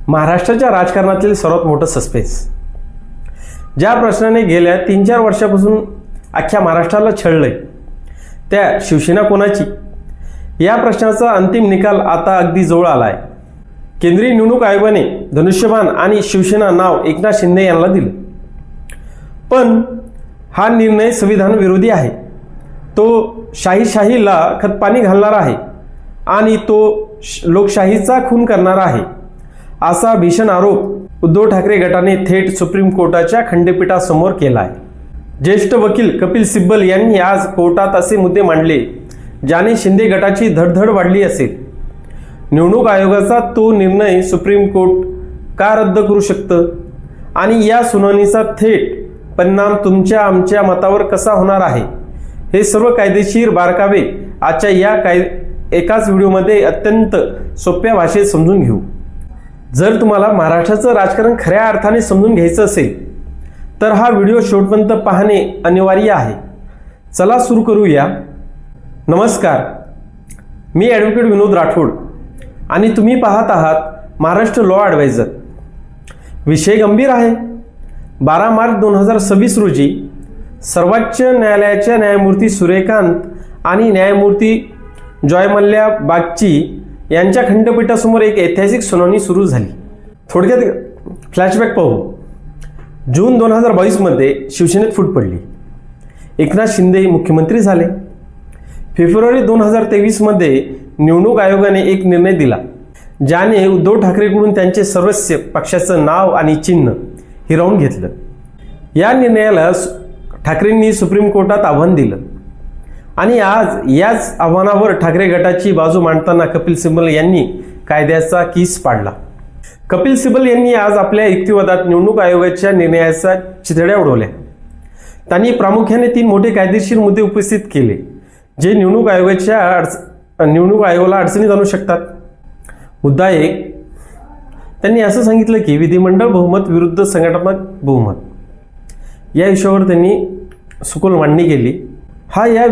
महाराष्ट्राच्या राजकारणातील सर्वात मोठं सस्पेन्स. ज्या प्रश्नाने गेल्या 3-4 वर्षापासून अख्ख्या महाराष्ट्राला छळलंय, त्या शिवसेना कोणाची या प्रश्नाचा अंतिम निकाल आता अगदी जवळ आला आहे. केंद्रीय निवडणूक आयोगाने धनुष्यबाण आणि शिवसेना नाव एकनाथ शिंदे यांना दिलं, पण हा निर्णय संविधान विरोधी आहे. तो शाहीला खतपाणी घालणारा आहे आणि तो लोकशाहीचा खून करणारा आहे, असा भीषण आरोप उद्धव ठाकरे गटाने थेट सुप्रीम कोर्टाच्या खंडपीठासमोर केला आहे. ज्येष्ठ वकील कपिल सिब्बल यांनी आज कोर्टात असे मुद्दे मांडले ज्याने शिंदे गटाची धडधड वाढली असेल. निवडणूक आयोगाचा तो निर्णय सुप्रीम कोर्ट का रद्द करू शकतं आणि या सुनावणीचा थेट परिणाम तुमच्या आमच्या मतावर कसा होणार आहे, हे सर्व कायदेशीर बारकावे आजच्या या एकाच व्हिडिओमध्ये अत्यंत सोप्या भाषेत समजून घेऊ. जर तुम्हाला महाराष्ट्राचं राजकारण खऱ्या अर्थाने समजून घ्यायचं असेल तर हा व्हिडिओ शेवटपर्यंत पाहणे अनिवार्य आहे. चला सुरू करूया. नमस्कार, मी ॲडव्होकेट विनोद राठोड आणि तुम्ही पाहत आहात महाराष्ट्र लॉ ॲडवायझर. विषय गंभीर आहे. 12 मार्च 2026 रोजी सर्वोच्च न्यायालयाच्या न्यायमूर्ती सूर्यकांत आणि न्यायमूर्ती जॉय मल्ल्या बागची यांच्या खंडपीठासमोर एक ऐतिहासिक सुनावणी सुरू झाली. थोडक्यात फ्लॅशबॅक पाहू. जून 2022 मध्ये शिवसेनेत फूट पडली. एकनाथ शिंदे मुख्यमंत्री झाले. फेब्रुवारी 2023 मध्ये निवडणूक आयोगाने एक निर्णय दिला ज्याने उद्धव ठाकरेकडून त्यांचे सर्वस्व, पक्षाचं नाव आणि चिन्ह हिरावून घेतलं. या निर्णयाला ठाकरेंनी सुप्रीम कोर्टात आव्हान दिलं आणि आज याच आव्हानावर ठाकरे गटाची बाजू मांडताना कपिल सिब्बल यांनी कायद्याचा कीस पाडला. कपिल सिब्बल यांनी आज आपल्या युक्तिवादात निवडणूक आयोगाच्या निर्णयाचा चितड्या उडवल्या. त्यांनी प्रामुख्याने 3 मोठे कायदेशीर मुद्दे उपस्थित केले जे निवडणूक आयोगाला अडचणीत आणू शकतात. मुद्दा 1, त्यांनी असं सांगितलं की विधिमंडळ बहुमत विरुद्ध संघटनात्मक बहुमत या विषयावर त्यांनी सखोल मांडणी केली. हा या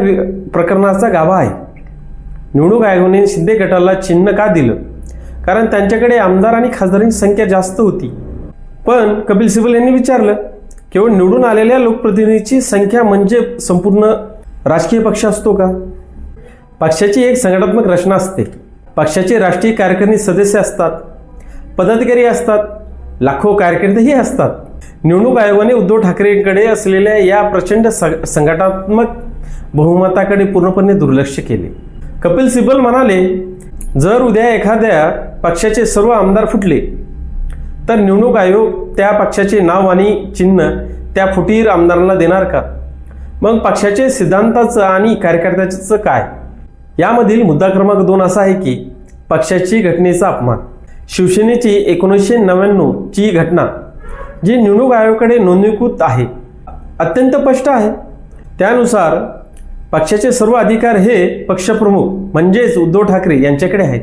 प्रकरणाचा गाभा आहे. निवडणूक आयोगाने शिंदे गटाला चिन्ह का दिलं? कारण त्यांच्याकडे आमदार आणि खासदारांची संख्या जास्त होती. पण कपिल सिब्बल यांनी विचारलं, केवळ निवडून आलेल्या लोकप्रतिनिधीची संख्या म्हणजे संपूर्ण राजकीय पक्ष असतो का? पक्षाची एक संघटनात्मक रचना असते. पक्षाचे राष्ट्रीय कार्यकारिणी सदस्य असतात, पदाधिकारी असतात, लाखो कार्यकर्तेही असतात. निवडणूक आयोगाने उद्धव ठाकरेंकडे असलेल्या या प्रचंड संघटनात्मक बहुमताकडे पूर्णपणे दुर्लक्ष केले. कपिल सिब्बल म्हणाले, जर उद्या एखाद्या पक्षाचे सर्व आमदार फुटले तर निवडणूक आयोग त्या पक्षाचे नाव आणि चिन्ह त्या फुटीर आमदारांना देणार का? मग पक्षाचे सिद्धांताचं आणि कार्यकर्त्याचं काय? यामधील मुद्दा क्रमांक 2 असा आहे की पक्षाची घटनेचा अपमान. शिवसेनेची 1999 ची घटना जी निवडणूक आयोगाकडे नोंदणीकृत आहे अत्यंत स्पष्ट आहे. त्यानुसार पक्षाचे सर्व अधिकार हे पक्षप्रमुख म्हणजेच उद्धव ठाकरे यांच्याकडे आहेत.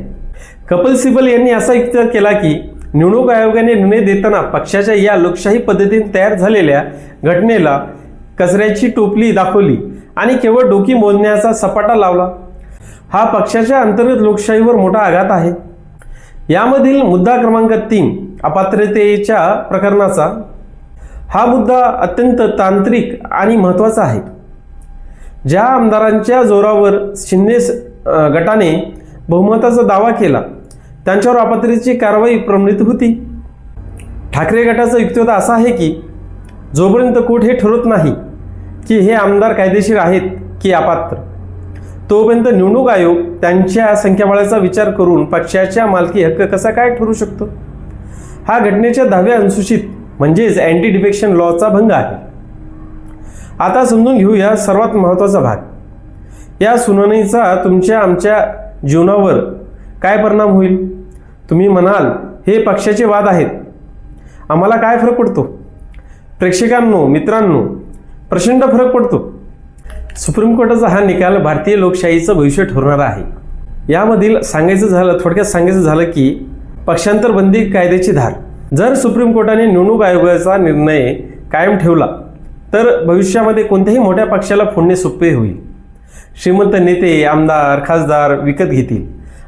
कपिल सिब्बल यांनी असा युक्तिवाद केला की निवडणूक आयोगाने निर्णय देताना पक्षाच्या या लोकशाही पद्धतीने तयार झालेल्या घटनेला कचऱ्याची टोपली दाखवली आणि केवळ डोकी मोजण्याचा सपाटा लावला. हा पक्षाच्या अंतर्गत लोकशाहीवर मोठा आघात आहे. यामधील मुद्दा क्रमांक 3 अपात्रतेच्या प्रकरणाचा हा मुद्दा अत्यंत तांत्रिक आणि महत्त्वाचा आहे. ज्या आमदारांच्या जोरावर शिंदे गटाने बहुमताचा दावा केला त्यांच्यावर अपात्रतेची कारवाई प्रलंबित होती. ठाकरे गटाचा युक्तिवाद असा आहे की जोपर्यंत कोर्ट हे ठरवत नाही की हे आमदार कायदेशीर आहेत की अपात्र, तोपर्यंत निवडणूक आयोग त्यांच्या संख्याबळाचा विचार करून पक्षाच्या मालकी हक्क कसा काय ठरवू शकतो? हा घटनेच्या 10व्या अनुसूचित म्हणजेच अँटी डिफेक्शन लॉचा भंग आहे. आता समजून घेऊया सर्वात महत्त्वाचा भाग. या सुनावणीचा तुमच्या आमच्या जीवनावर काय परिणाम होईल? तुम्ही म्हणाल, हे पक्षाचे वाद आहेत, आम्हाला काय फरक पडतो? प्रेक्षकांनो, मित्रांनो, प्रचंड फरक पडतो. सुप्रीम कोर्टाचा हा निकाल भारतीय लोकशाहीचं भविष्य ठरवणारा आहे. यामधील थोडक्यात सांगायचं झालं की पक्षांतर बंदी कायद्याची धार. जर सुप्रीम कोर्टाने निवडणूक आयोगाचा निर्णय कायम ठेवला तर भविष्यामध्ये कोणत्याही मोठ्या पक्षाला फोडणे सोपे होईल. श्रीमंत नेते, आमदार, खासदार विकत घेतील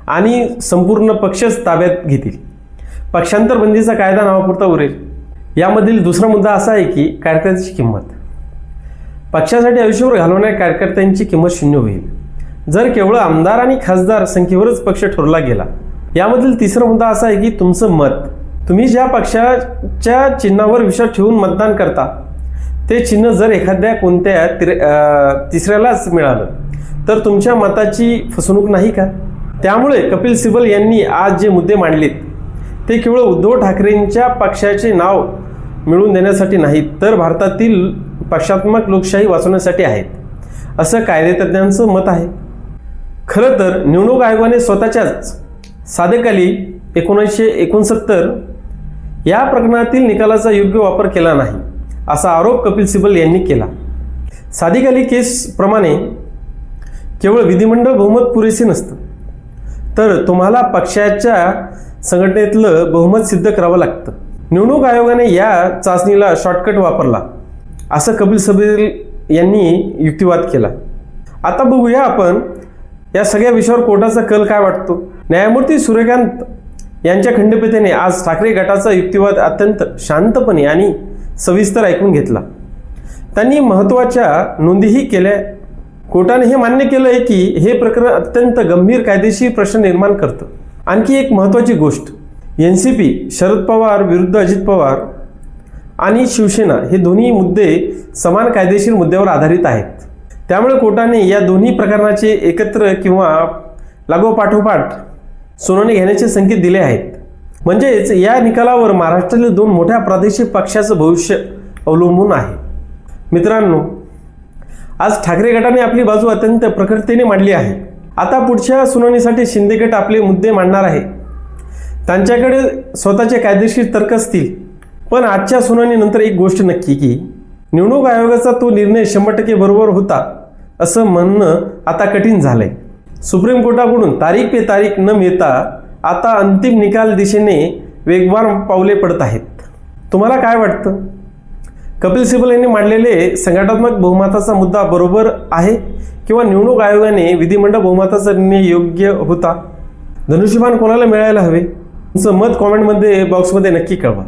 आणि संपूर्ण पक्षच ताब्यात घेतील. पक्षांतर बंदीचा कायदा नावापुरता उरेल. यामधील दुसरा मुद्दा असा आहे की कार्यकर्त्याची किंमत. पक्षासाठी आयुष्यभर घालवणाऱ्या कार्यकर्त्यांची किंमत शून्य होईल जर केवळ आमदार आणि खासदार संख्येवरच पक्ष ठरवला गेला. यामधील तिसरा मुद्दा असा आहे की तुमचं मत, तुम्ही ज्या पक्षाच्या चिन्हावर विश्वास ठेवून मतदान करता ते चिन्ह जर एखाद्या कोणत्या तिसऱ्यालाच मिळालं तर तुमच्या मताची फसवणूक नाही का? त्यामुळे कपिल सिब्बल यांनी आज जे मुद्दे मांडलेत ते केवळ उद्धव ठाकरेंच्या पक्षाचे नाव मिळवून देण्यासाठी नाहीत तर भारतातील पक्षात्मक लोकशाही वाचवण्यासाठी आहेत, असं कायदेतज्ञांचं मत आहे. खरं तर निवडणूक आयोगाने स्वतःच्याच साधेकाली 1969 या प्रकरणातील निकालाचा योग्य वापर केला नाही, असा आरोप कपिल सिब्बल यांनी केला. साधेकाली केसप्रमाणे केवळ विधिमंडळ बहुमत पुरेसे नसतं तर तुम्हाला पक्षाच्या संघटनेतलं बहुमत सिद्ध करावं लागतं. निवडणूक आयोगाने या चाचणीला शॉर्टकट वापरला, असं कपिल सिब्बल यांनी युक्तिवाद केला. आता बघूया आपण या सगळ्या विषयावर कोर्टाचा कल काय वाटतो. न्यायमूर्ती सूर्यकांत यांच्या खंडपीठाने आज ठाकरे गटाचा युक्तिवाद अत्यंत शांतपणे आणि सविस्तर ऐकून घेतला. त्यांनी महत्त्वाच्या नोंदीही केल्या. कोर्टाने हे मान्य केलं आहे की हे प्रकरण अत्यंत गंभीर कायदेशीर प्रश्न निर्माण करतं. आणखी एक महत्त्वाची गोष्ट, NCP, शरद पवार विरुद्ध अजित पवार आणि शिवसेना हे दोन्ही मुद्दे समान कायदेशीर मुद्द्यावर आधारित आहेत. त्यामुळे कोर्टाने या दोन्ही प्रकरणाचे एकत्र किंवा लागोपाठोपाठ सुनावणी घेण्याचे संकेत दिले आहेत. म्हणजेच या निकालावर महाराष्ट्रातील दोन मोठ्या प्रादेशिक पक्षाचं भविष्य अवलंबून आहे. मित्रांनो, आज ठाकरे गटाने आपली बाजू अत्यंत प्रखरतेने मांडली आहे. आता पुढच्या सुनावणीसाठी शिंदे गट आपले मुद्दे मांडणार आहे. त्यांच्याकडे स्वतःचे कायदेशीर तर्क असतील. पण आजच्या सुनावणीनंतर एक गोष्ट नक्की की निवडणूक आयोगाचा तो निर्णय 100% बरोबर होता असं म्हणणं आता कठीण झालंय. सुप्रीम कोर्टाकडून तारीख पे तारीख न मिळता आता अंतिम निकाल दिशेने वेगवान पावले पडत आहेत. तुम्हाला काय वाटतं? कपिल सिब्बल यांनी मांडलेले संघटनात्मक बहुमताचा मुद्दा बरोबर आहे किंवा निवडणूक आयोगाने विधिमंडळ बहुमताचा निर्णय योग्य होता? धनुष्यबाण कोणाला मिळायला हवे? तुमचं मत कॉमेंटमध्ये बॉक्समध्ये नक्की कळवा.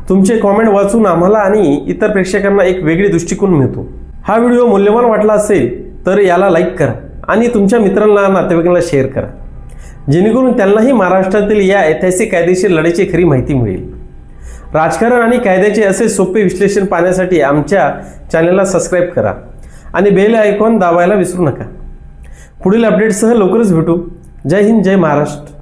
तुमचे कॉमेंट वाचून आम्हाला आणि इतर प्रेक्षकांना एक वेगळी दृष्टिकोन मिळतो. हा व्हिडिओ मूल्यवान वाटला असेल तर याला लाईक करा आणि तुमच्या मित्रांना, नातेवाईकांना शेअर करा, जेणेकरून त्यांनाही महाराष्ट्रातील या ऐतिहासिक कायदेशीर लढ्याची खरी माहिती मिळेल. राजकारण आणि कायद्याचे असे सोपे विश्लेषण पाहण्यासाठी आमच्या चॅनलला सबस्क्राईब करा आणि बेल आयकॉन दाबायला विसरू नका. पुढील अपडेटसह लवकरच भेटू. जय हिंद, जय महाराष्ट्र.